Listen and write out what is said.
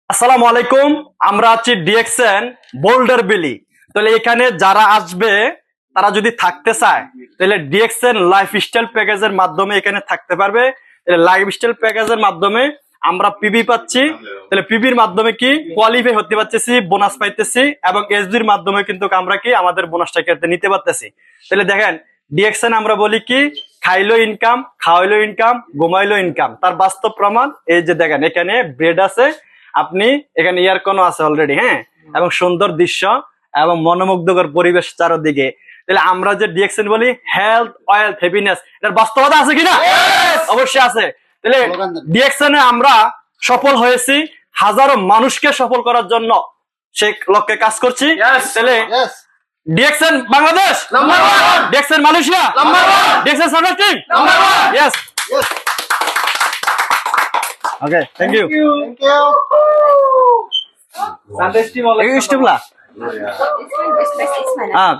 আসসালামু আলাইকুম। আমরা আছি ডিএক্সএন বোল্ডার বিলি। তাহলে এখানে যারা আসবে তারা যদি থাকতে চায় তাহলে ডিএক্সএন লাইফস্টাইল প্যাকেজের মাধ্যমে এখানে থাকতে পারবে। লাইফস্টাইল প্যাকেজের মাধ্যমে আমরা পিবি পাচ্ছি। তাহলে পিবির মাধ্যমে কি কোয়ালিফাই হতে পারতেছি, বোনাস পাইতেছি, এবং এসডির মাধ্যমে কিন্তু আমরা কি আমাদের বোনাসটাকে নিতে পারতেছি। তাহলে দেখেন ডিএক্সএন আমরা বলি কি খাইলো ইনকাম, খাওয়াইলো ইনকাম, ঘুমাইলো ইনকাম। তার বাস্তব প্রমাণ এই যে দেখেন এখানে বেড আছে, আপনি এখানে এয়ারকনও আছে অলরেডি, হ্যাঁ, এবং সুন্দর দৃশ্য এবং মনোমুগ্ধকর পরিবেশ চারদিকে। তাহলে আমরা যে ডিএক্সএন বলি হেলথ ওয়েলথ হ্যাপিনেস, এর বাস্তবতা আছে কিনা? অবশ্যই আছে। তাহলে ডিএক্সএন এ আমরা সফল হয়েছি, হাজারো মানুষকে সফল করার জন্য সেই লক্ষ্যে কাজ করছি। তাহলে DXN Bangladesh number 1, DXN Malaysia number 1, DXN service team number 1। Yes, okay, thank you. Sandesh team all. Istiqlal. It's fine. It's fine. Ah,